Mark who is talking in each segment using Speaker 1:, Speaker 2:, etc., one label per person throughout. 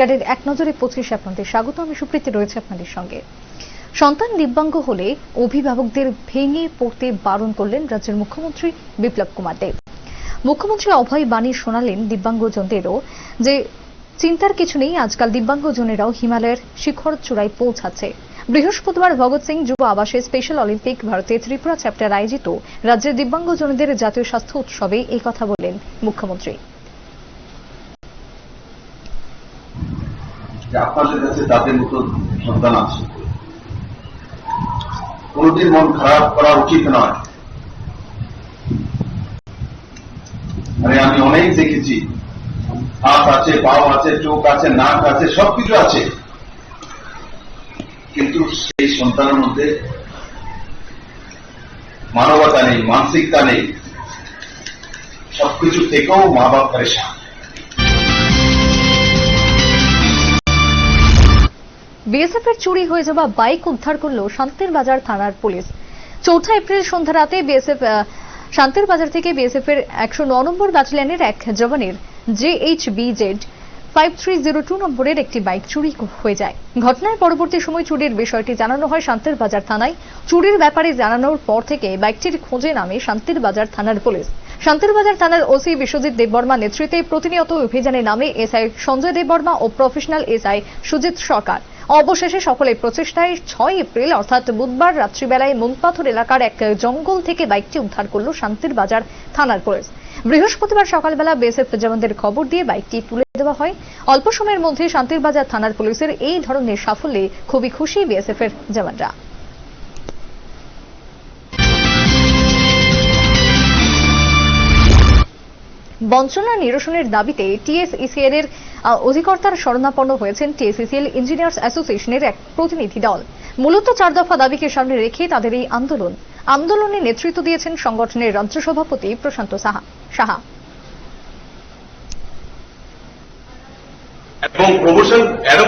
Speaker 1: গাড়ির এক নজরে 25 আপনাদের স্বাগত। আমি সুপ্রীতি রয়েছে আপনাদের সঙ্গে। সন্তান দিব্যাঙ্গ হলে অভিভাবকদের ভেঙে পড়তে বারণ করলেন রাজ্যের মুখ্যমন্ত্রী বিপ্লব কুমার দেব। মুখ্যমন্ত্রী অভয় বাণী শোনালেন দিব্যাঙ্গজনদেরও যে চিন্তার কিছু নেই, আজকাল দিব্যাঙ্গজনেরাও হিমালয়ের শিখর চূড়ায় পৌঁছাচ্ছে। বৃহস্পতিবার ভগৎ সিং যুব আবাসে স্পেশাল অলিম্পিক ভারতের ত্রিপুরা চ্যাপ্টার আয়োজিত রাজ্যের দিব্যাঙ্গজনদের জাতীয় স্বাস্থ্য উৎসবে এই কথা বললেন মুখ্যমন্ত্রী।
Speaker 2: আপনাদের কাছে তাদের মতো সন্তান আছে, কোনদিন মন খারাপ করা উচিত নয়। আমি অনেক দেখেছি, হাত আছে, পাও আছে, চোখ আছে, নাক আছে, সবকিছু আছে, কিন্তু সেই সন্তানের মধ্যে মানবতা নেই, মানসিকতা নেই। সবকিছু থেকেও মা বাপ পরেশান।
Speaker 1: বিএসএফ এর চুরি হয়ে যাওয়া বাইক উদ্ধার করল শান্তির বাজার থানার পুলিশ। 4 এপ্রিল সন্ধ্যা রাতে শান্তির বাজার থেকে বিএসএফ এর 109 নম্বর ব্যাটালিয়নের এক জওয়ানের JHBZ 5302 নম্বরের একটি বাইক চুরি হয়ে যায়। ঘটনার পরবর্তী সময় চুরির বিষয়টি জানানো হয় শান্তির বাজার থানায়। চুরির ব্যাপারে জানানোর পর থেকে বাইকটির খোঁজে নামে শান্তির বাজার থানার পুলিশ। শান্তির বাজার থানার ওসি বিশ্বজিৎ দেববর্মা নেতৃত্বে প্রতিনিয়ত অভিযানে নামে এসআই সঞ্জয় দেববর্মা ও প্রফেশনাল এসআই সুজিত সরকার। অবশেষে সকলের প্রচেষ্টায় 6 এপ্রিল অর্থাৎ বুধবার রাত্রিবেলায় মনপাথর এলাকার এক জঙ্গল থেকে বাইকটি উদ্ধার করল শান্তির বাজার থানার পুলিশ। বৃহস্পতিবার সকালবেলা বিএসএফ জওয়ানদের খবর দিয়ে বাইকটি তুলে দেওয়া হয়। অল্প সময়ের মধ্যে শান্তির বাজার থানার পুলিশের এই ধরনের সাফল্যে খুবই খুশি বিএসএফ এর জওয়ানরা। বঞ্চনা নিরসনের দাবিতে টিএসইসিএল এর অধিকর্তার শরণাপন্ন হয়েছেন টিএসইসিএল ইঞ্জিনিয়ার্স অ্যাসোসিয়েশনের এক প্রতিনিধি দল। মূলত 4 দফা দাবিকে সামনে রেখে তাদের এই আন্দোলনে নেতৃত্ব দিয়েছেন সংগঠনের রাজ্য সভাপতি প্রশান্ত সাহা।
Speaker 3: এবং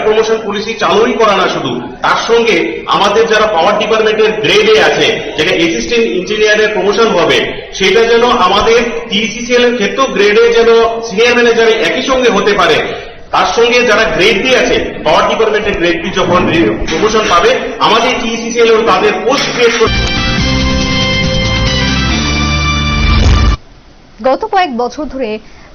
Speaker 3: প্রমোশন পলিসি চালুই করা না, শুধু তার সঙ্গে আমাদের যারা পাওয়ার ডিপার্টমেন্টের গ্রেডে আছে, যেটা অ্যাসিস্ট্যান্ট ইঞ্জিনিয়ারের প্রমোশন হবে, সেটা যেন আমাদের টিসিসিএল এর ক্ষেত্রেও গ্রেডে যেন সিনিয়র ম্যানেজারে একই সঙ্গে হতে পারে। তার সঙ্গে যারা গ্রেড ডি আছে, পাওয়ার ডিপার্টমেন্টের গ্রেড ডি যখন প্রমোশন পাবে, আমাদের টিসিসিএল ও তাদের পোস্ট ক্রিয়েট করতে।
Speaker 1: গত কয়েক বছর ধরে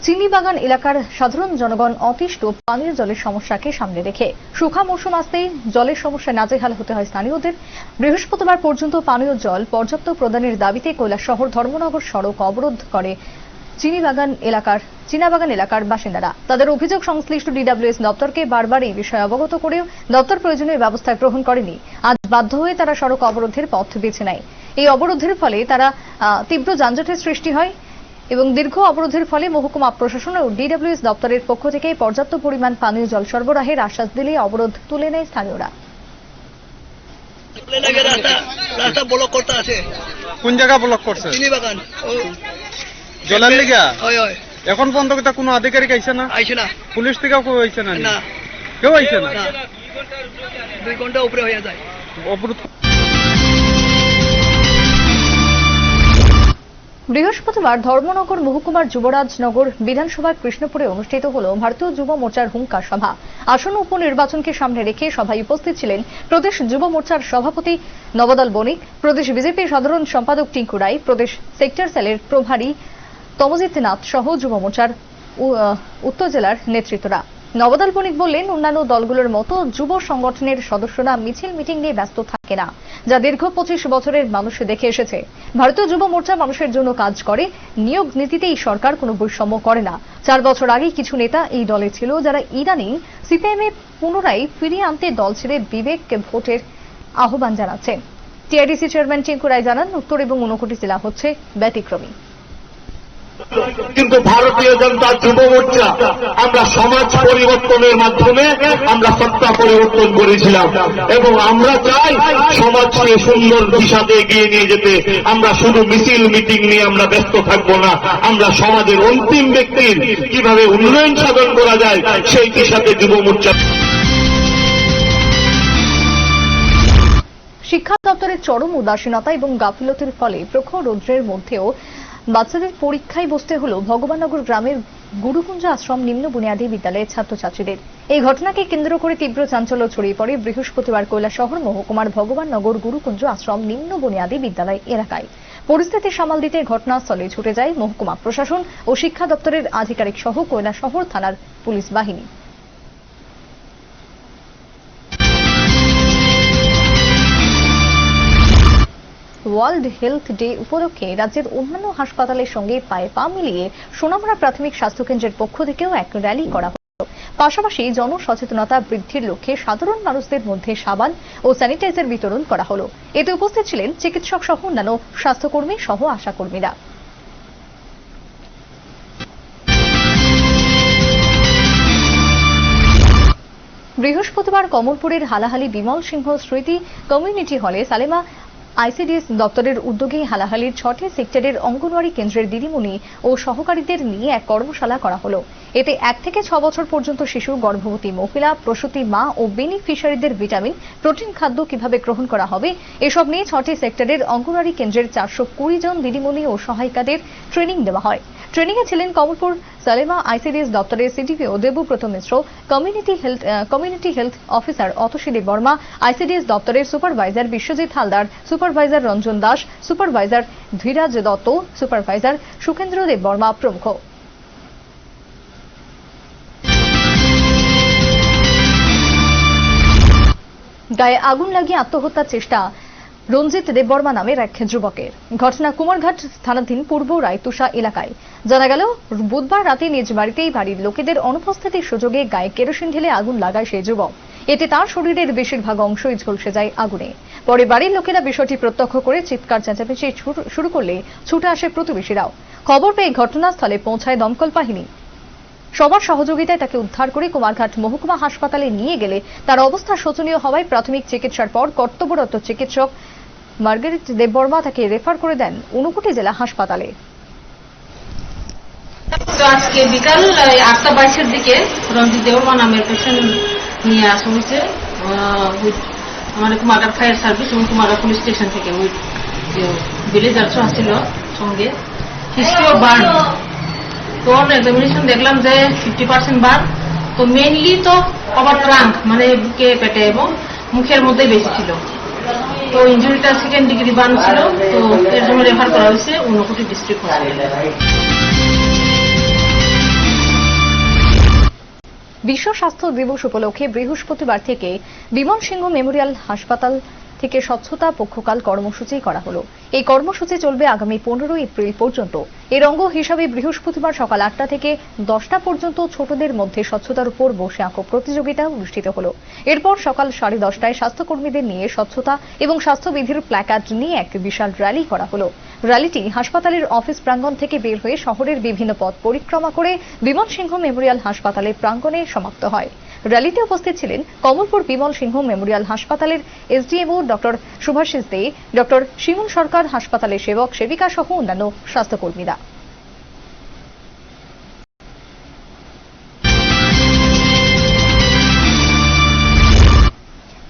Speaker 1: চিনিবাগান এলাকার সাধারণ জনগণ অতিষ্ঠ পানীয় জলের সমস্যাকে সামনে রেখে শুখা মৌসুম আসতেই জলের সমস্যায় নাজেহাল হতে হয় স্থানীয়দের। বৃহস্পতিবার পর্যন্ত পানীয় জল পর্যাপ্ত প্রদানের দাবিতে কৈলাসহর ধর্মনগর সড়ক অবরোধ করে চীনাবাগান এলাকার বাসিন্দারা। তাদের অভিযোগ, সংশ্লিষ্ট ডিডব্লিউএস দপ্তরকে বারবার এই বিষয়ে অবগত করেও দপ্তর প্রয়োজনীয় ব্যবস্থা গ্রহণ করেনি। আজ বাধ্য হয়ে তারা সড়ক অবরোধের পথ বেছে নেয়। এই অবরোধের ফলে তারা তীব্র যানজটের সৃষ্টি হয় এবং দীর্ঘ অবরোধের ফলে মহকুমা প্রশাসন ও ডিডব্লিউএস দপ্তরের পক্ষ থেকে পর্যাপ্ত পরিমাণ পানীয় জল সরবরাহের আশ্বাস দিলে অবরোধ তুলে নেয় স্থানীয়রা।
Speaker 4: রাস্তা ব্লক করতে আছে।
Speaker 5: কোন জায়গা ব্লক করছে?
Speaker 4: চিনিবাগান
Speaker 5: জলের লিগা।
Speaker 4: এখন
Speaker 5: পর্যন্ত কোনো আধিকারিক আইছে না? পুলিশ থেকেও কেউ আইছে না? কেউ আইছে না।
Speaker 4: 2 ঘন্টা উপরে হয়ে যায়
Speaker 5: অবরোধ।
Speaker 1: বৃহস্পতিবার ধর্মনগর মহকুমার যুবরাজনগর বিধানসভার কৃষ্ণপুরে অনুষ্ঠিত হল ভারতীয় যুব মোর্চার হুঙ্কার সভা। আসন্ন উপনির্বাচনকে সামনে রেখে সভায় উপস্থিত ছিলেন প্রদেশ যুব মোর্চার সভাপতি নবদল বণিক, প্রদেশ বিজেপি সাধারণ সম্পাদক টিঙ্কু রায়, প্রদেশ সেক্টর সেলের প্রভারী তমজিৎ নাথ সহ যুব মোর্চার উত্তর জেলার নেতৃত্বরা। নবদল বণিক বললেন, অন্যান্য দলগুলোর মতো যুব সংগঠনের সদস্যরা মিছিল মিটিং নিয়ে ব্যস্ত থাকে না, যা দীর্ঘ 25 বছরের মানুষ দেখে এসেছে। ভারতীয় যুব মোর্চা মানুষের জন্য কাজ করে, নিয়োগ নীতিতেই সরকার কোনো বৈষম্য করে না। 4 বছর আগে কিছু নেতা এই দলে ছিল, যারা ইদানিং সিপিএমে পুনরায় ফিরিয়ে আনতে দল ছেড়ে বিবেক ভোটের আহ্বান জানাচ্ছেন। টিআরডিসি চেয়ারম্যান টিঙ্কু রায় জানান, উত্তর এবং ঊনকোটি জেলা হচ্ছে ব্যতিক্রমী।
Speaker 6: কিন্তু ভারতীয় জনতা যুব মোর্চা আমরা সমাজ পরিবর্তনের মাধ্যমে আমরা সত্তা পরিবর্তন করেছিলাম এবং আমরা চাই সমাজকে সুন্দর দিশাতে এগিয়ে নিয়ে যেতে। আমরা শুধু মিছিল মিটিং নিয়ে আমরা ব্যস্ত থাকবো না, আমরা সমাজের অন্তিম ব্যক্তির কিভাবে উন্নয়ন সাধন করা যায় সেই দিশাতে যুব মোর্চা।
Speaker 1: শিক্ষা দপ্তরের চরম উদাসীনতা এবং গাফিলতির ফলে প্রখর রৌদ্রের মধ্যেও বাচ্চাদের পরীক্ষায় বসতে হলো ভগবাননগর গ্রামের গুরুকুঞ্জ আশ্রম নিম্ন বুনিয়াদী বিদ্যালয়ের ছাত্রছাত্রীদের। এই ঘটনাকে কেন্দ্র করে তীব্র চাঞ্চল্য ছড়িয়ে পড়ে বৃহস্পতিবার কৈলাসহর মহকুমার ভগবাননগর গুরুকুঞ্জ আশ্রম নিম্ন বুনিয়াদী বিদ্যালয় এলাকায়। পরিস্থিতি সামাল দিতে ঘটনাস্থলে ছুটে যায় মহকুমা প্রশাসন ও শিক্ষা দপ্তরের আধিকারিক সহ কৈলাসহর থানার পুলিশ বাহিনী। ওয়ার্ল্ড হেলথ ডে উপলক্ষে রাজ্যের অন্যান্য হাসপাতালের সঙ্গে পায়ে পা মিলিয়ে সোনামুড়া প্রাথমিক স্বাস্থ্যকেন্দ্রের পক্ষ থেকেও এক র্যালি করা হল। পাশাপাশি জনসচেতনতা বৃদ্ধির লক্ষ্যে সাধারণ মানুষদের মধ্যে সাবান ও স্যানিটাইজার বিতরণ করা হল। এতে উপস্থিত ছিলেন চিকিৎসক সহ অন্যান্য স্বাস্থ্যকর্মী সহ আশাকর্মীরা। বৃহস্পতিবার কমলপুরের হালাহালি বিমল সিংহ স্মৃতি কমিউনিটি হলে সালেমা আইসিডিএস দপ্তরের উদ্যোগে হালাহালির 6টি সেক্টরের অঙ্গনওয়াড়ি কেন্দ্রের দিদিমণি ও সহকারীদের নিয়ে এক কর্মশালা করা হলো। এতে 1 থেকে 6 বছর পর্যন্ত শিশু, গর্ভবতী মহিলা, প্রসূতি মা ও বেনিফিশিয়ারিদের ভিটামিন, প্রোটিন খাদ্য কিভাবে গ্রহণ করা হবে এসব নিয়ে 6টি সেক্টরের অঙ্গনওয়াড়ি কেন্দ্রের 420 জন দিদিমণি ও সহায়িকাদের ট্রেনিং দেওয়া হয়। ট্রেনিংয়ে ছিলেন কমলপুর সালেমা আইসিডিএস দপ্তরের CDPO Debabrata Mishra, community health officer Atasi Debbarma, ICDS দপ্তরের supervisor Biswajit Haldar, supervisor Ranjan Das, supervisor Dhiraj Dutta, supervisor Sukhendra Debbarma প্রমুখ। গায়ে আগুন লাগিয়ে আত্মহত্যার চেষ্টা রঞ্জিত দেববর্মা নামের এক যুবকের। ঘটনা কুমারঘাট থানাধীন পূর্ব রায়তুষা এলাকায়। জানা গেল, বুধবার রাতে নিজ বাড়িতেই বাড়ির লোকেদের অনুপস্থিতির সুযোগে গায়ে কেরোসিন ঢেলে আগুন লাগায় সেই যুবক। এতে তার শরীরের বেশিরভাগ অংশই ঝলসে যায় আগুনে। পরে বাড়ির লোকেরা বিষয়টি প্রত্যক্ষ করে চিৎকার চেঁচামেচি শুরু করলে ছুটে আসে প্রতিবেশীরাও। খবর পেয়ে ঘটনাস্থলে পৌঁছায় দমকল বাহিনী। সবার সহযোগিতায় তাকে উদ্ধার করে কুমারঘাট মহকুমা হাসপাতালে নিয়ে গেলে তার অবস্থা শোচনীয় হওয়ায় প্রাথমিক চিকিৎসার পর কর্তব্যরত চিকিৎসক মার্গারেট দেববর্মা তাকে রেফার করে দেন ঊনকোটি জেলা হাসপাতালে।
Speaker 7: তো আজকে বিকাল 8:22-এর দিকে রঞ্জিত দেববর্মা নামের পেশেন্ট নিয়ে আসা হয়েছে আমাদের কুমারঘাট ফায়ার সার্ভিস এবং কুমারঘাট পুলিশ স্টেশন থেকে। ওই ভিলেজার্সও আসছিল সঙ্গে। হিস্ট্রি অফ বার্ন, তো এক্সামিনেশন দেখলাম যে 50% বার্ন। তো মেইনলি তো ওভার ট্রাঙ্ক মানে বুকে, পেটে এবং মুখের মধ্যে বেশি ছিল। তো ইঞ্জুরিটা 2nd ডিগ্রি বার্ন ছিল। তো এর জন্য রেফার করা হয়েছে ঊনকোটি ডিস্ট্রিক্ট হসপিটালে।
Speaker 1: বিশ্ব স্বাস্থ্য দিবস উপলক্ষে বৃহস্পতিবার থেকে বিমল সিংহ মেমোরিয়াল হাসপাতাল থেকে স্বচ্ছতা পক্ষকাল কর্মসূচি করা হলো। এই কর্মসূচি চলবে আগামী 15 এপ্রিল পর্যন্ত। এর অঙ্গ হিসাবে বৃহস্পতিবার সকাল 8টা থেকে 10টা পর্যন্ত ছোটদের মধ্যে স্বচ্ছতার উপর বসে আঁকো প্রতিযোগিতা অনুষ্ঠিত হলো। এরপর সকাল 10:30টায় স্বাস্থ্যকর্মীদের নিয়ে স্বচ্ছতা এবং স্বাস্থ্যবিধির প্ল্যাকার্ড নিয়ে এক বিশাল র্যালি করা হলো। র্যালিটি হাসপাতালের অফিস প্রাঙ্গণ থেকে বের হয়ে শহরের বিভিন্ন পথ পরিক্রমা করে বিমল সিংহ মেমোরিয়াল হাসপাতালের প্রাঙ্গণে সমাপ্ত হয়। র্যালিতে উপস্থিত ছিলেন কমলপুর বিমল সিংহ মেমোরিয়াল হাসপাতালের এসডিএমও ডক্টর শুভাশিস দে, ডক্টর শিমুল সরকার, হাসপাতালের সেবক সেবিকা সহ অন্যান্য স্বাস্থ্যকর্মীরা।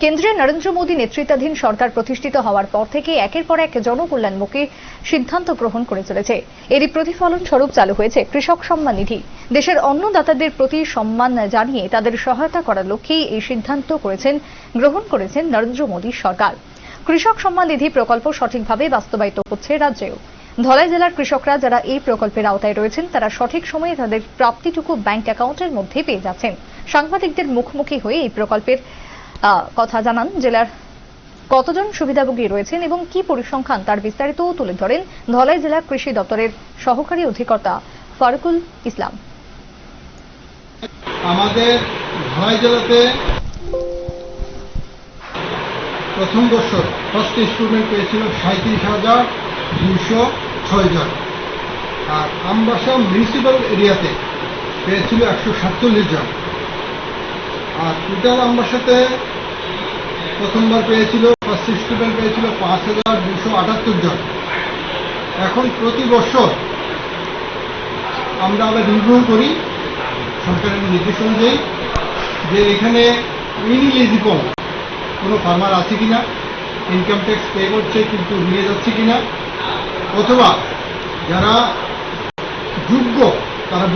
Speaker 1: কেন্দ্রে নরেন্দ্র মোদী নেতৃত্বাধীন সরকার প্রতিষ্ঠিত হওয়ার পর থেকে একের পর এক জনকল্যাণমুখী সিদ্ধান্ত গ্রহণ করে চলেছে। এরই প্রতিফলন স্বরূপ চালু হয়েছে কৃষক সম্মান নিধি। দেশের অন্নদাতাদের প্রতি সম্মান জানিয়ে তাদের সহায়তা করার লক্ষ্যেই এই সিদ্ধান্ত গ্রহণ করেছেন নরেন্দ্র মোদী সরকার। কৃষক সম্মান নিধি প্রকল্প সঠিকভাবে বাস্তবায়িত হচ্ছে রাজ্যেও। ধলাই জেলার কৃষকরা যারা এই প্রকল্পের আওতায় রয়েছেন তারা সঠিক সময়ে তাদের প্রাপ্তিটুকু ব্যাংক অ্যাকাউন্টের মধ্যে পেয়ে যাচ্ছেন। সাংবাদিকদের মুখোমুখি হয়ে এই প্রকল্পের কথা জানান জেলার কতজন সুবিধাভোগী রয়েছেন এবং কি পরিসংখ্যান তার বিস্তারিত তুলে ধরেন ধলাই জেলা কৃষি দপ্তরের সহকারী অধিকর্তা ফারুকুল ইসলাম।
Speaker 8: আমাদের ধলাই জেলাতে প্রথম বছর ফার্স্ট স্টুডেন্ট পেয়েছিল 37,206 জন, আর আমবাসা মিউনিসিপ্যাল এরিয়াতে পেয়েছিল 147 জন। আর টোটাল আমবাসাতে প্রথমবার পেয়েছিল ফার্স্ট স্টুডেন্ট পেয়েছিল 5,278 জন। এখন প্রতি বছর আমরা আবার রিভিউ করি সরকারের নির্দেশ অনুযায়ী যে এখানে ইনএলিজিবল কোনো ফার্মার আছে কিনা, ইনকাম ট্যাক্স পে করছে কিন্তু নিয়ে যাচ্ছে কিনা, অথবা যারা যোগ্য তারা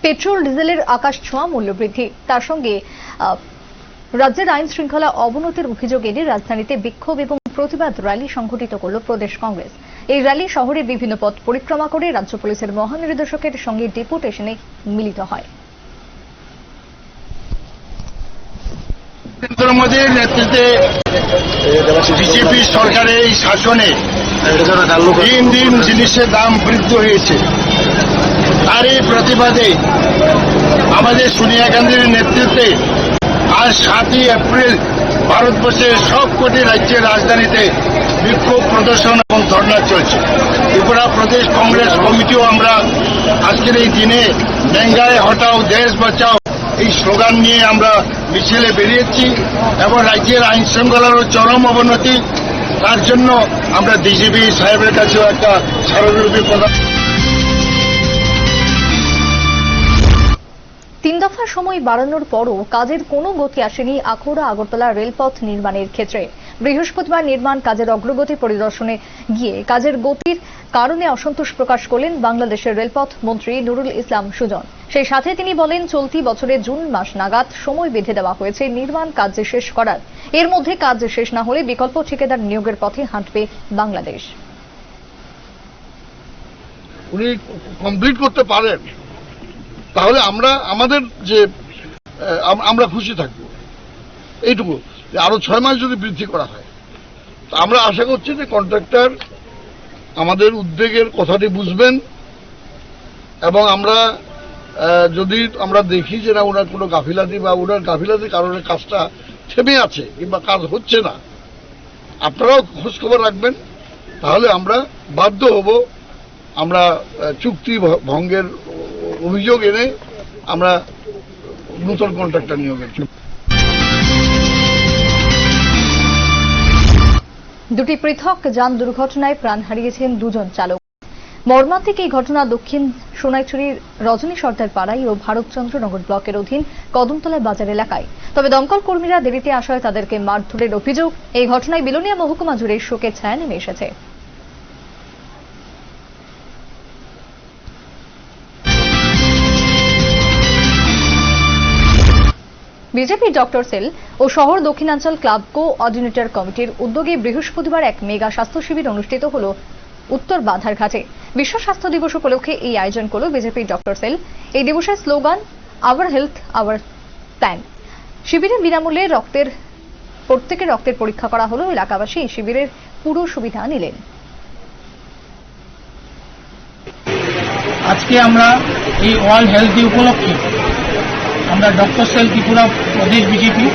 Speaker 1: পেট্রোল ডিজেলের আকাশ ছোঁয়া মূল্যবৃদ্ধি, তার সঙ্গে রাজ্যের আইন শৃঙ্খলা অবনতির অভিযোগ এনে রাজধানীতে বিক্ষোভ এবং প্রতিবাদ র্যালি সংঘটিত করল প্রদেশ কংগ্রেস। এই র্যালি শহরের বিভিন্ন পথ পরিক্রমা করে রাজ্য পুলিশের মহানির্দেশকের সঙ্গে ডেপুটেশনে মিলিত হয়।
Speaker 6: নরেন্দ্র মোদীর নেতৃত্বে বিজেপি সরকারের এই শাসনে দিন দিন জিনিসের দাম বৃদ্ধি হয়েছে। তারই প্রতিবাদে আমাদের সোনিয়া গান্ধীর নেতৃত্বে আজ 7ই এপ্রিল ভারতবর্ষের সবকটি রাজ্যের রাজধানীতে বিক্ষোভ প্রদর্শন এবং ধর্ণা চলছে। ত্রিপুরা প্রদেশ কংগ্রেস কমিটিও আমরা আজকের এই দিনে महंगाई हटाओ देश বাঁচাও এই স্লোগান নিয়ে আমরা মিছিলে বেরিয়েছি এবং রাজ্যের আইন শৃঙ্খলার চরম অবনতি, তার জন্য আমরা ডিজিপি সাহেবের কাছেও একটা স্মারকলিপি প্রদান।
Speaker 1: 3 দফা সময় বাড়ানোর পরও কাজের কোনো গতি আসেনি আখাউড়া আগরতলা রেলপথ নির্মাণের ক্ষেত্রে। বৃহস্পতিবার নির্মাণ কাজের অগ্রগতি পরিদর্শনে গিয়ে কাজের গতির কারণে অসন্তোষ প্রকাশ করলেন বাংলাদেশের রেলপথ মন্ত্রী নুরুল ইসলাম সুজন। সেই সাথে তিনি বলেন, চলতি বছরের জুন মাস নাগাদ সময় বেঁধে দেওয়া হয়েছে নির্মাণ কাজ শেষ করার। এর মধ্যে কাজ শেষ না হলে বিকল্প ঠিকাদার নিয়োগের পথে হাঁটবে বাংলাদেশ।
Speaker 9: উনি কমপ্লিট করতে পারেন তাহলে আমরা আমাদের যে আমরা খুশি থাকব, এইটুকু। আরো 6 মাস যদি বৃদ্ধি করা হয়, আমরা আশা করছি যে কন্ট্রাক্টর আমাদের উদ্বেগের কথাটি বুঝবেন এবং আমরা যদি আমরা দেখি যে না ওনার কোনো গাফিলাতি বা ওনার গাফিলাতির কারণে কাজটা থেমে আছে কিংবা কাজ হচ্ছে না, আপনারাও খোঁজ খবর রাখবেন, তাহলে আমরা বাধ্য হব আমরা চুক্তি ভঙ্গের অভিযোগ এনে আমরা নতুন কন্ট্রাক্টর নিয়োগের।
Speaker 1: দুটি পৃথক যান দুর্ঘটনায় প্রাণ হারিয়েছেন 2 জন চালক। মর্মান্তিক এই ঘটনা দক্ষিণ সোনাইছড়ির রজনী সর্দার পাড়ায় ও ভারতচন্দ্রনগর ব্লকের অধীন কদমতলা বাজার এলাকায়। তবে দমকল কর্মীরা দেরিতে আসায় তাদেরকে মারধরের অভিযোগ। এই ঘটনায় বিলোনিয়া মহকুমা জুড়ে শোকের ছায়া নেমে এসেছে। বিজেপি ডক্টর সেল ও শহর দক্ষিণাঞ্চল ক্লাব কোঅর্ডিনেটর কমিটির উদ্যোগে বৃহস্পতিবার এক মেগা স্বাস্থ্য শিবির অনুষ্ঠিত হল উত্তর বাধারঘাটে। বিশ্ব স্বাস্থ্য দিবস উপলক্ষে এই আয়োজন করল বিজেপি ডক্টর সেল। এই দিবসের slogan our health our plan. শিবিরে বিনামূল্যে প্রত্যেকের রক্তের পরীক্ষা করা হল। এলাকাবাসী এই শিবিরের পুরো সুবিধা নিলেন।
Speaker 10: আজকে আমরা এই ওয়ার্ল্ড হেলথ ডে উপলক্ষে আমরা ডক্টর সেল ত্রিপুরা প্রদেশ বিজেপি,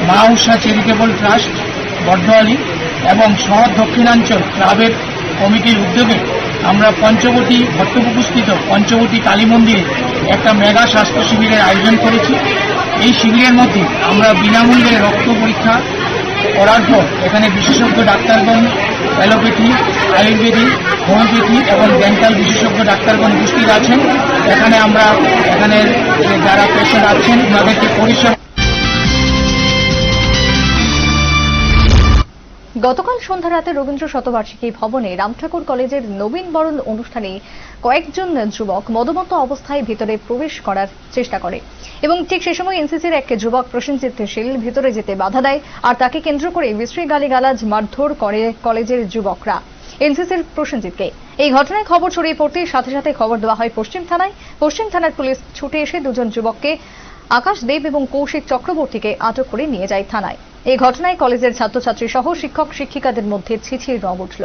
Speaker 10: মা উষা চ্যারিটেবল ট্রাস্ট বর্ধমানী এবং শহর দক্ষিণাঞ্চল ক্লাবের কমিটির উদ্যোগে আমরা পঞ্চবটী ভট্টপুকুরস্থিত পঞ্চবটী কালী মন্দিরে একটা মেগা স্বাস্থ্য শিবিরের আয়োজন করেছি। এই শিবিরের মধ্যে আমরা বিনামূল্যে রক্ত পরীক্ষা করার পর এখানে বিশেষজ্ঞ ডাক্তারগণ, অ্যালোপ্যাথি, আয়ুর্বেদিক, হোমিওপ্যাথি এবং ডেন্টাল বিশেষজ্ঞ ডাক্তারগণ উপস্থিত আছেন। এখানে যারা পেশেন্ট আছেন তাদেরকে পরিষেবা।
Speaker 1: গতকাল সন্ধ্যা রাতে রবীন্দ্র শতবার্ষিকী ভবনে রামঠাকুর কলেজের নবীন বরণ অনুষ্ঠানে কয়েকজন যুবক মদমত্ত অবস্থায় ভিতরে প্রবেশ করার চেষ্টা করে এবং ঠিক সে সময় এনসিসির এক যুবক প্রসেনজিৎ শীল ভিতরে যেতে বাধা দেয় আর তাকে কেন্দ্র করে বিশ্রী গালিগালাজ মারধর করে কলেজের যুবকরা এনসিসির প্রসেনজিৎকে। এই ঘটনায় খবর ছড়িয়ে পড়তে সাথে সাথে খবর দেওয়া হয় পশ্চিম থানায়। পশ্চিম থানার পুলিশ ছুটে এসে 2 জন যুবককে আকাশ দেব এবং কৌশিক চক্রবর্তীকে আটক করে নিয়ে যায় থানায়। এই ঘটনায় কলেজের ছাত্রছাত্রী সহ শিক্ষক শিক্ষিকাদের মধ্যে ছিছির রব উঠল।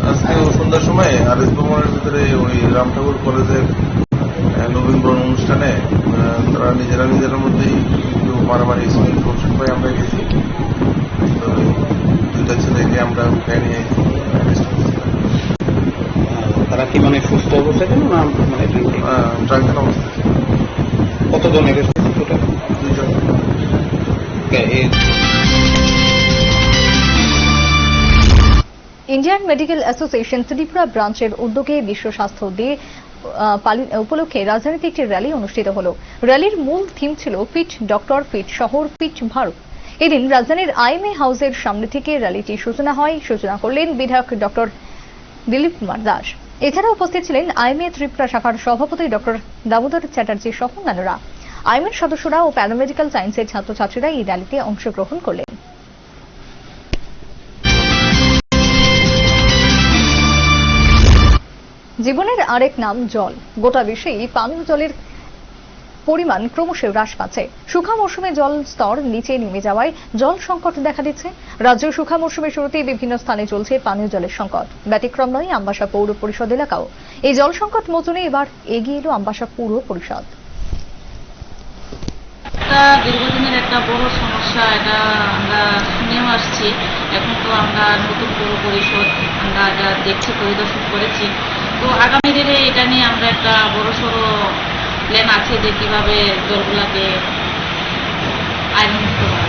Speaker 2: আজকে সন্ধ্যার সময় আরএস ভবনের ভিতরে ওই রামঠাকুর কলেজের নবীন বরণ অনুষ্ঠানে তারা নিজেরা মধ্যেই একটু মারামারি ইনফরমেশন পাই আমরা গেছি। তো 2টা ছেলেকে আমরা উঠে নিয়ে
Speaker 10: তারা কি মানে সুস্থ অবস্থায় ছিল না মানে
Speaker 2: ড্রাঙ্কেন অবস্থা?
Speaker 10: কতজন এর টোটাল?
Speaker 2: 2 জন।
Speaker 1: ইন্ডিয়ান মেডিকেল অ্যাসোসিয়েশন ত্রিপুরা ব্রাঞ্চের উদ্যোগে বিশ্ব স্বাস্থ্য ডে উপলক্ষে রাজধানীতে একটি র্যালি অনুষ্ঠিত হল। র্যালির মূল থিম ছিল ফিট ডক্টর, ফিট শহর, ফিট ভারত। এদিন রাজধানীর আইএমএ হাউসের সামনে থেকে র্যালিটির সূচনা হয়। সূচনা করলেন বিধায়ক ডক্টর দিলীপ কুমার দাস। এছাড়া উপস্থিত ছিলেন আইএমএ ত্রিপুরা শাখার সভাপতি ডক্টর দামোদর চ্যাটার্জি সহ অন্যান্যরা। আইএমএর সদস্যরা ও প্যারামেডিক্যাল সায়েন্সের ছাত্রছাত্রীরা এই র্যালিতে অংশগ্রহণ করলেন। জীবনের আরেক নাম জল। গোটা বিশ্বেই পানীয় জলের পরিমাণ ক্রমশ হ্রাস পাচ্ছে। শুখা মৌসুমে জল স্তর নিচে নেমে যাওয়ায় জল সংকট দেখা দিচ্ছে। রাজ্যে শুখা মৌসুমের শুরুতেই বিভিন্ন স্থানে চলছে পানীয় জলের সংকট। ব্যতিক্রম নয় আমবাসা পৌর পরিষদ এলাকাও। এই জল সংকট মোচনে এবার এগিয়ে এলো আমবাসা পৌর পরিষদ।
Speaker 7: দীর্ঘদিনের একটা বড় সমস্যা, এটা আমরা শুনেও আসছি। এখন তো আমরা নতুন পৌর পরিষদ আমরা যা দেখছি, পরিদর্শন করেছি। তো আগামী দিনে এটা নিয়ে আমরা একটা বড়সড় প্ল্যান আছে যে কিভাবে জলগুলাকে আইনমুক্ত করা।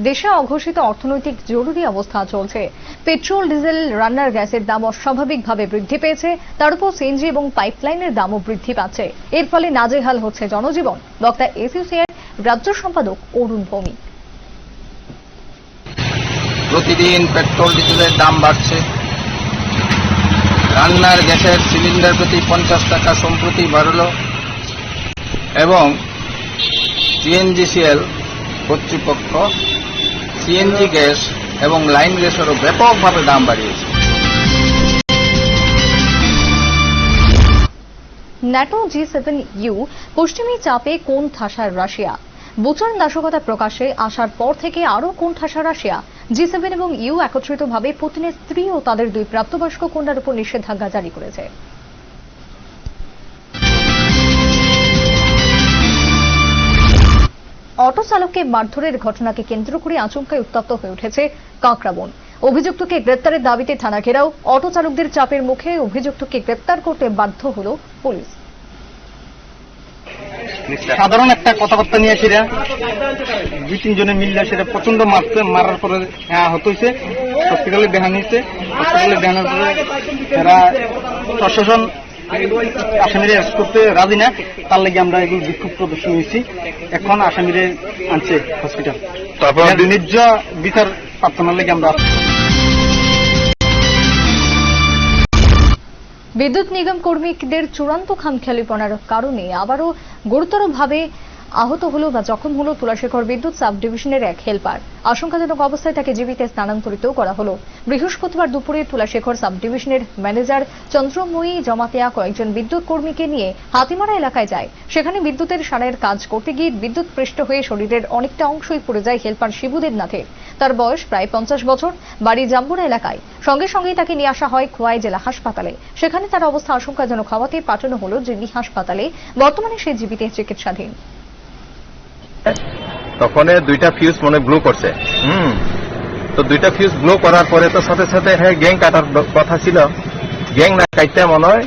Speaker 1: দেশে অঘোষিত অর্থনৈতিক জরুরি অবস্থা চলছে। পেট্রোল, ডিজেল, রান্নার গ্যাসের দাম অস্বাভাবিকভাবে বৃদ্ধি পেয়েছে। তার উপর সিএনজি এবং পাইপলাইনের দামও বৃদ্ধি পাচ্ছে। এর ফলে নাজেহাল হচ্ছে জনজীবন। বক্তা এসইউসিআই রাজ্য সম্পাদক অরুণ ভৌমিক।
Speaker 11: প্রতিদিন পেট্রোল ডিজেলের দাম বাড়ছে। রান্নার গ্যাসের সিলিন্ডার প্রতি 50 টাকা সম্প্রতি বাড়ল এবং সিএনজিসিএল কর্তৃপক্ষ সিএনজি গ্যাস এবং লাইন গ্যাসেরও ব্যাপকভাবে দাম বাড়িয়েছে।
Speaker 1: ন্যাটো G7U পশ্চিমী চাপে কোন ঠাসার রাশিয়া। বুচার নাশকতা প্রকাশে আসার পর থেকে আরও কোন ঠাসা রাশিয়া। G7 এবং ইউ একত্রিতভাবে পুতিনের স্ত্রী ও তাদের 2 প্রাপ্তবয়স্ক কন্যার উপর নিষেধাজ্ঞা জারি করেছে। অটো চালককে মারধরের ঘটনাকে কেন্দ্র করে আচমকায় উত্তপ্ত হয়ে উঠেছে কাঁকড়াবন। অভিযুক্তকে গ্রেপ্তারের দাবিতে থানা ঘেরাও। অটো চালকদের চাপের মুখে অভিযুক্তকে গ্রেপ্তার করতে বাধ্য হল পুলিশ।
Speaker 5: সাধারণ একটা কথাবার্তা নিয়ে সেটা 2-3 জনে মিললে সেটা প্রচন্ড মারার পরে আহত হয়েছে। হসপিটালে দেখানো হয়েছে। হসপিটালে দেখানোর পরে এরা প্রশাসন আসামিরে অ্যারেস্ট করতে রাজি না, তার লাগে আমরা এগুলো বিক্ষোভ প্রদর্শন হয়েছি। এখন আসামিরে আনছে হসপিটাল, তারপর ন্যায্য বিচার প্রার্থনার লাগে আমরা।
Speaker 1: বিদ্যুৎ নিগম কর্মীদের চূড়ান্ত খামখেয়ালিপনার কারণে আবারও গুরুতরভাবে আহত হল বা জখম হল তুলাশেখর বিদ্যুৎ সাব ডিভিশনের এক হেলপার। আশঙ্কাজনক অবস্থায় তাকে জীবিতে স্থানান্তরিত করা হল। বৃহস্পতিবার দুপুরে তুলাশেখর সাব ডিভিশনের ম্যানেজার চন্দ্রময়ী জমাতিয়া কয়েকজন বিদ্যুৎ কর্মীকে নিয়ে হাতিমারা এলাকায় যায়। সেখানে বিদ্যুতের সারাইয়ের কাজ করতে গিয়ে বিদ্যুৎ পৃষ্ঠ হয়ে শরীরের অনেকটা অংশই পড়ে যায় হেলপার শিবুদেব নাথের। তার বয়স প্রায় 50 বছর, বাড়ি জাম্বুরা এলাকায়। সঙ্গে সঙ্গেই তাকে নিয়ে আসা হয় খোয়াই জেলা হাসপাতালে। সেখানে তার অবস্থা আশঙ্কাজনক হওয়াতে পাঠানো হল জিবি হাসপাতালে। বর্তমানে সে জীবিতে চিকিৎসাধীন।
Speaker 12: তখন 2টা ফিউজ মনে ব্লো করছে। তো 2টা ফিউজ ব্লো করার পরে তো সাথে সাথে হ্যাঁ গ্যাং কাটার কথা ছিল। গ্যাং না কাটতে মনে হয়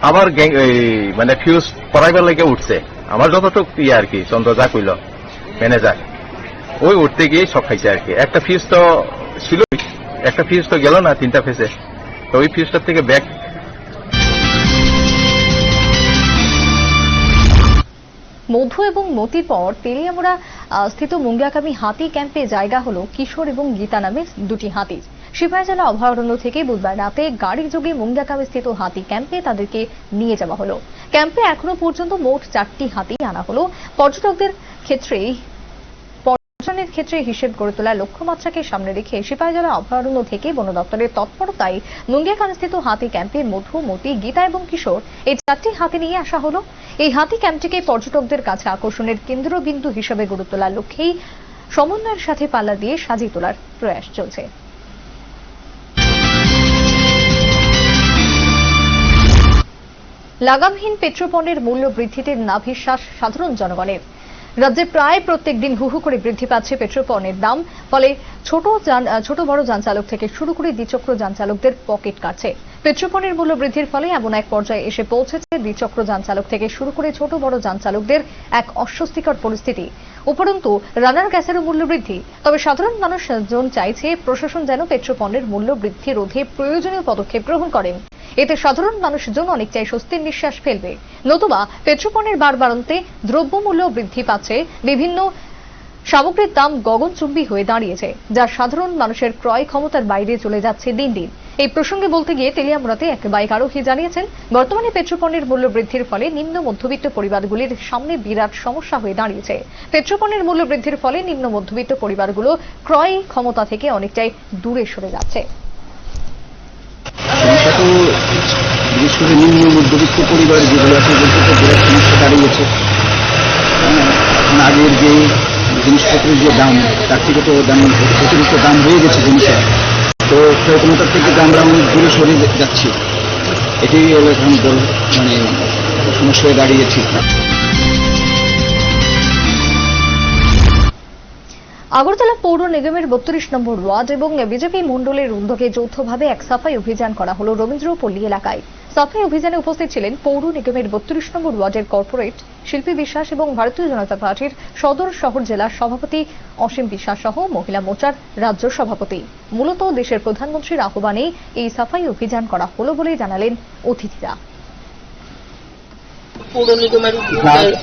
Speaker 12: আবার গ্যাং মানে ফিউজ পড়াইবার লাগে উঠছে। আমার যতটুকু আর কি চন্দ্র যা কইল ম্যানেজার, ওই উঠতে গিয়ে সব খাইছে আর কি। একটা ফিউজ তো ছিল, একটা ফিউজ তো গেল না 3টা ফেসে। তো ওই ফিউজটার থেকে ব্যাক।
Speaker 1: মধু এবং মতিপর তেলিয়ামুড়া স্থিত মুঙ্গিয়াকামী হাতি ক্যাম্পে জায়গা হল কিশোর এবং গীতা নামের 2টি হাতি। সিপাহীজলা অভয়ারণ্য থেকে বুধবার রাতে গাড়ি যোগে মুঙ্গিয়াকামী স্থিত হাতি ক্যাম্পে তাদেরকে নিয়ে যাওয়া হল। ক্যাম্পে এখনো পর্যন্ত মোট 4টি হাতি আনা হল। পর্যটকদের ক্ষেত্রে হিসেব গড়ে তোলার লক্ষ্যমাত্রাকে সামনে রেখে সিপাহীজলা অভয়ারণ্য থেকে বন দপ্তরের তৎপরতায় মুঙ্গিয়াকামীস্থিত হাতি ক্যাম্পে মধু, মতি, গীতা এবং কিশোর এই 4টি হাতি নিয়ে আসা হল। এই হাতি ক্যাম্পটিকে পর্যটকদের কাছে আকর্ষণের কেন্দ্রবিন্দু হিসেবে গড়ে তোলার লক্ষ্যেই সমন্বয়ের সাথে পাল্লা দিয়ে সাজিয়ে তোলার প্রয়াস চলছে। লাগামহীন পেট্রোপণ্যের মূল্য বৃদ্ধিতে নাভিশ্বাস সাধারণ জনগণের। রাজ্যে প্রায় প্রত্যেক দিন হু হু করে বৃদ্ধি পাচ্ছে পেট্রোপণ্যের দাম। ফলে ছোট বড় যান চালক থেকে শুরু করে দ্বিচক্র যান চালকদের পকেট কাটছে। পেট্রোপণ্যের মূল্য বৃদ্ধির ফলে এমন এক পর্যায়ে এসে পৌঁছেছে দ্বিচক্র যান চালক থেকে শুরু করে ছোট বড় যান চালকদের এক অস্বস্তিকর পরিস্থিতি। উপরন্তু রান্নার গ্যাসেরও মূল্য বৃদ্ধি। তবে সাধারণ মানুষজন চাইছে প্রশাসন যেন পেট্রোপণ্যের মূল্য বৃদ্ধি রোধে প্রয়োজনীয় পদক্ষেপ গ্রহণ করেন। এতে সাধারণ মানুষের জন্য অনেকটাই স্বস্তির নিঃশ্বাস ফেলবে। নতুবা পেট্রোপণ্যের বাড়বাড়ন্তে দ্রব্যমূল্য বৃদ্ধি পাচ্ছে, বিভিন্ন সামগ্রীর দাম গগনচুম্বী হয়ে দাঁড়িয়েছে, যা সাধারণ মানুষের ক্রয় ক্ষমতার বাইরে চলে যাচ্ছে দিন দিন। এই প্রসঙ্গে বলতে গিয়ে তেলিয়ামুড়াতে এক বাইক আরোহী জানিয়েছেন, বর্তমানে পেট্রোপণ্যের মূল্য বৃদ্ধির ফলে নিম্ন মধ্যবিত্ত পরিবারগুলির সামনে বিরাট সমস্যা হয়ে দাঁড়িয়েছে। পেট্রোপণ্যের মূল্য বৃদ্ধির ফলে নিম্ন মধ্যবিত্ত পরিবারগুলো ক্রয় ক্ষমতা থেকে অনেকটাই দূরে সরে যাচ্ছে।
Speaker 5: বিশেষ করে নিম্ন মধ্যবিত্ত পরিবার যেগুলো আছে বিরাট সমস্যা দাঁড়িয়েছে। আগের যে জিনিসপত্রের যে দাম, তার থেকে তো অতিরিক্ত দাম হয়ে গেছে জিনিসের, তো ক্ষমতার থেকে আমরা অনেক দূরে সরে যাচ্ছি। এটাই হলো এখন সমস্যা হয়ে দাঁড়িয়েছে।
Speaker 1: আগরতলা পৌর নিগমের 32 নম্বর ওয়ার্ড এবং বিজেপি মণ্ডলের উদ্যোগে যৌথভাবে এক সাফাই অভিযান করা হল রবীন্দ্রপল্লী এলাকায়। সাফাই অভিযানে উপস্থিত ছিলেন পৌর নিগমের 32 নম্বর ওয়ার্ডের কর্পোরেট শিল্পী বিশ্বাস এবং ভারতীয় জনতা পার্টির সদর শহর জেলার সভাপতি অসীম বিশ্বাস সহ মহিলা মোর্চার রাজ্য সভাপতি। মূলত দেশের প্রধানমন্ত্রীর আহ্বানে এই সাফাই অভিযান করা হল বলে জানালেন অতিথিরা।
Speaker 7: পৌর নিগমের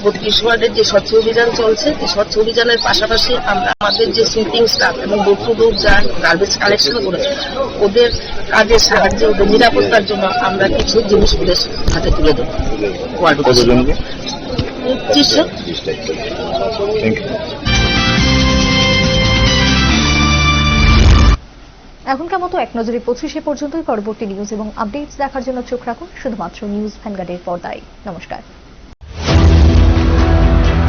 Speaker 7: 32 ওয়ার্ডের যে স্বচ্ছ অভিযান চলছে, এই স্বচ্ছ অভিযানের পাশাপাশি আমরা আমাদের যে সুইপিং স্টাফ এবং বর্তুদূর যা গার্বেজ কালেকশন করে ওদের কাজের সাহায্যে ওদের নিরাপত্তার জন্য আমরা কিছু জিনিস ওদের হাতে তুলে দেব।
Speaker 1: এখনকার মতো এক নজরে 25 পর্যন্তই। পরবর্তী নিউজ এবং আপডেটস দেখার জন্য চোখ রাখুন শুধুমাত্র নিউজ ভ্যানগার্ডের পর্দায়। নমস্কার।